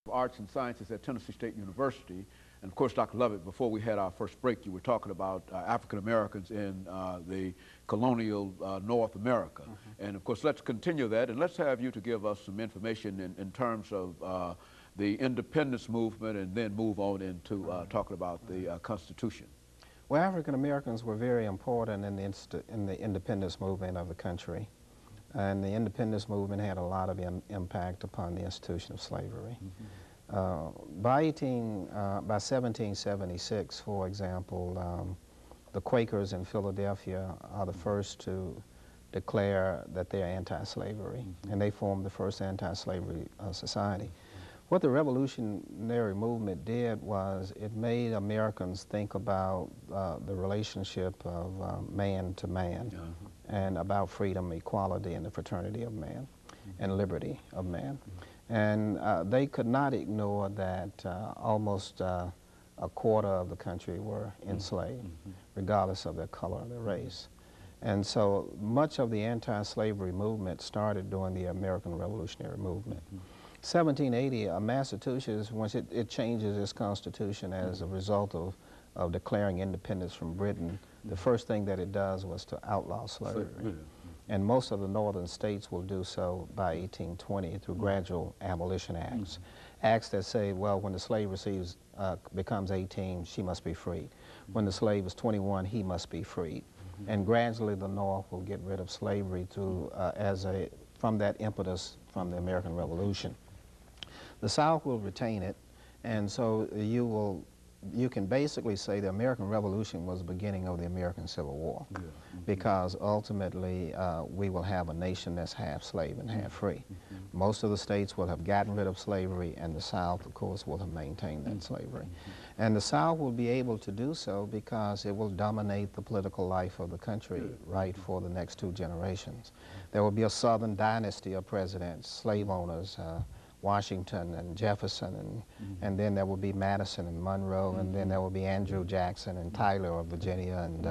Arts and Sciences at Tennessee State University. And of course, Dr. Lovett, before we had our first break, you were talking about African Americans in the colonial North America. And of course, let's continue that, and let's have you to give us some information in terms of the independence movement, and then move on into talking about the Constitution. Well, African Americans were very important in the independence movement of the country. And the independence movement had a lot of impact upon the institution of slavery. By 1776, for example, the Quakers in Philadelphia are the first to declare that they're anti-slavery, and they formed the first anti-slavery society. What the revolutionary movement did was it made Americans think about the relationship of man to man, and about freedom, equality, and the fraternity of man, and liberty of man. And they could not ignore that almost a quarter of the country were enslaved, regardless of their color or their race. And so much of the anti-slavery movement started during the American Revolutionary Movement. 1780, Massachusetts, once it changes its constitution as a result of declaring independence from Britain, the first thing that it does was to outlaw slavery. And most of the northern states will do so by 1820 through gradual abolition acts. Acts that say, well, when the slave becomes 18, she must be freed. When the slave is 21, he must be freed. And gradually the North will get rid of slavery through, from that impetus from the American Revolution. The South will retain it, and so you can basically say the American Revolution was the beginning of the American Civil War, because ultimately we will have a nation that's half slave and half free. Most of the states will have gotten rid of slavery, and the South, of course, will have maintained that slavery. And the South will be able to do so because it will dominate the political life of the country right for the next 2 generations. There will be a Southern dynasty of presidents, slave owners, Washington and Jefferson, and then there will be Madison and Monroe, and then there will be Andrew Jackson and Tyler of Virginia, and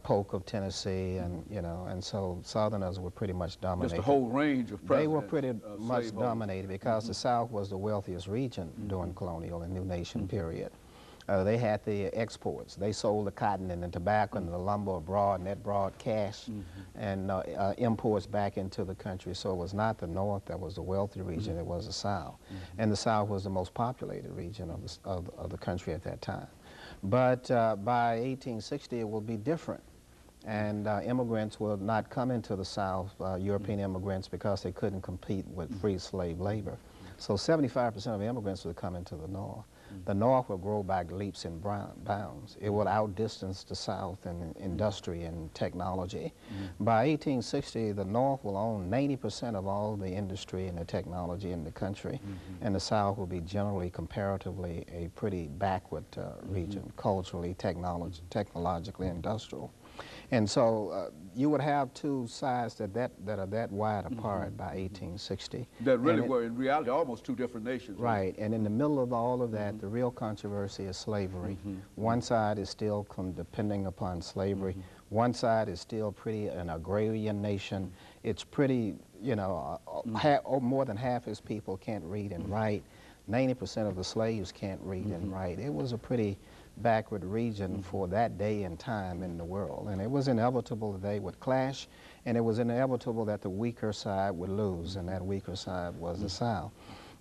Polk of Tennessee, and and so Southerners were pretty much dominated. Just a whole range of presidents. They were pretty much dominated because the South was the wealthiest region during colonial and New Nation period. They had the exports. They sold the cotton and the tobacco and the lumber abroad, and that brought cash and imports back into the country. So it was not the North that was the wealthy region, it was the South. And the South was the most populated region of the country at that time. But by 1860, it will be different. And immigrants will not come into the South, European immigrants, because they couldn't compete with free slave labor. So 75% of immigrants will come into the North. The North will grow by leaps and bounds. It will outdistance the South in industry and technology. By 1860, the North will own 90% of all the industry and the technology in the country, and the South will be generally, comparatively, a pretty backward region, culturally, technologically, industrial. And so you would have 2 sides that are that wide apart by 1860. That really were, in reality, almost 2 different nations. Right, and in the middle of all of that, the real controversy is slavery. One side is still depending upon slavery. One side is still pretty an agrarian nation. It's pretty, more than half its people can't read and write. 90% of the slaves can't read and write. It was a pretty backward region for that day and time in the world, and it was inevitable that they would clash, and it was inevitable that the weaker side would lose, and that weaker side was the South.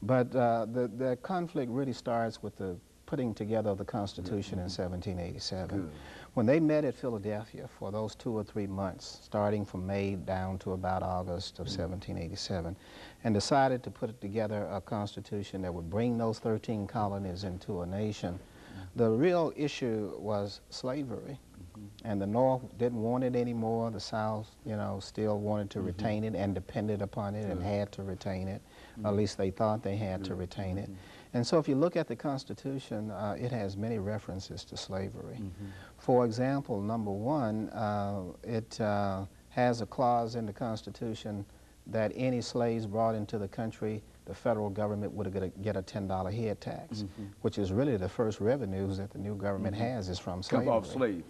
But the conflict really starts with the putting together of the Constitution in 1787. When they met at Philadelphia for those 2 or 3 months, starting from May down to about August of 1787, and decided to put together a Constitution that would bring those 13 colonies into a nation, the real issue was slavery. And the North didn't want it anymore. The South, still wanted to retain it and depended upon it and had to retain it. At least they thought they had to retain it. And so if you look at the Constitution, it has many references to slavery. For example, number 1, it has a clause in the Constitution that any slaves brought into the country, the federal government would get a $10 head tax, which is really the first revenues that the new government has is from slavery. Come off slave.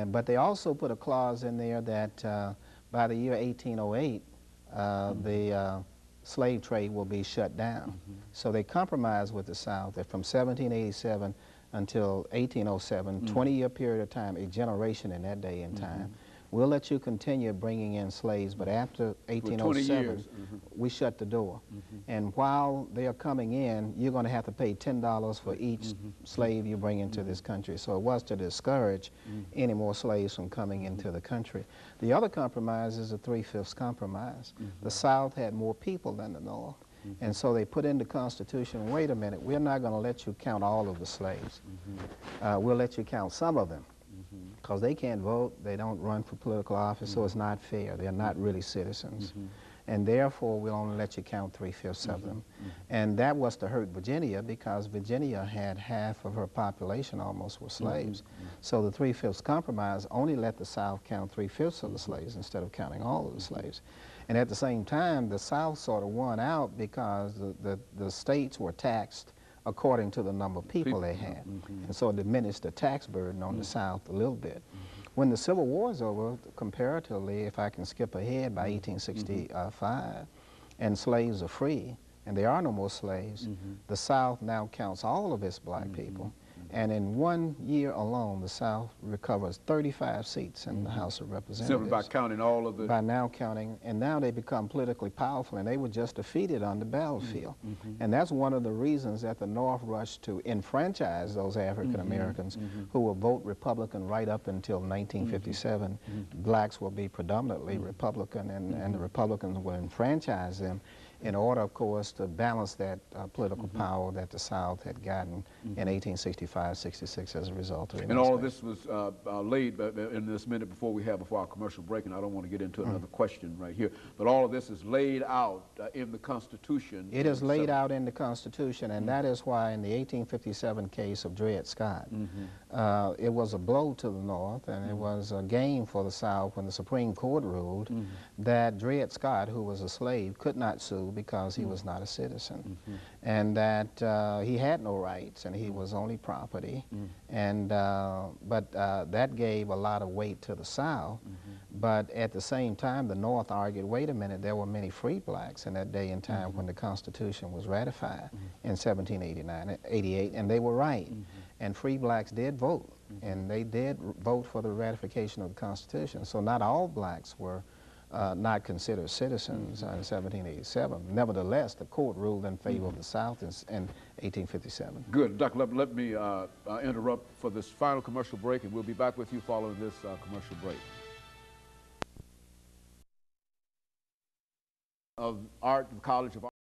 But they also put a clause in there that by the year 1808, the slave trade will be shut down. So they compromised with the South that from 1787 until 1807, 20-year period of time, a generation in that day and time, we'll let you continue bringing in slaves, but after 1807, we shut the door. And while they are coming in, you're going to have to pay $10 for each slave you bring into this country. So it was to discourage any more slaves from coming into the country. The other compromise is the 3/5 compromise. The South had more people than the North. And so they put in the Constitution, wait a minute, we're not going to let you count all of the slaves. We'll let you count some of them, because they can't vote, they don't run for political office, so it's not fair. They're not really citizens. And therefore, we'll only let you count 3/5 of them. And that was to hurt Virginia, because Virginia had half of her population almost were slaves. So the 3/5 compromise only let the South count 3/5 of the slaves instead of counting all of the slaves. And at the same time, the South sort of won out because the states were taxed according to the number of people they had. And so it diminished the tax burden on the South a little bit. When the Civil War is over, comparatively, if I can skip ahead, by 1865, and slaves are free, and there are no more slaves, the South now counts all of its black people. And in 1 year alone, the South recovers 35 seats in the House of Representatives. Simply by counting all of the... By now counting, and now they become politically powerful, and they were just defeated on the battlefield. And that's one of the reasons that the North rushed to enfranchise those African Americans who will vote Republican right up until 1957. Blacks will be predominantly Republican, and the Republicans will enfranchise them in order, of course, to balance that political power that the South had gotten in 1865, 66 as a result of And all of this was laid in this minute before our commercial break, and I don't want to get into another question right here, but all of this is laid out in the Constitution. It is laid out in the Constitution, and that is why in the 1857 case of Dred Scott, it was a blow to the North, and it was a gain for the South when the Supreme Court ruled that Dred Scott, who was a slave, could not sue because he was not a citizen, and that he had no rights and he was only property. And but that gave a lot of weight to the South. But at the same time, the North argued, wait a minute, there were many free blacks in that day and time when the Constitution was ratified in 1789, 88, and they were right. And free blacks did vote, and they did vote for the ratification of the Constitution. So not all blacks were not considered citizens in 1787. Nevertheless, the court ruled in favor of the South in 1857. Good. Dr. Lovett, let me interrupt for this final commercial break, and we'll be back with you following this commercial break. Of Art, the College of Art.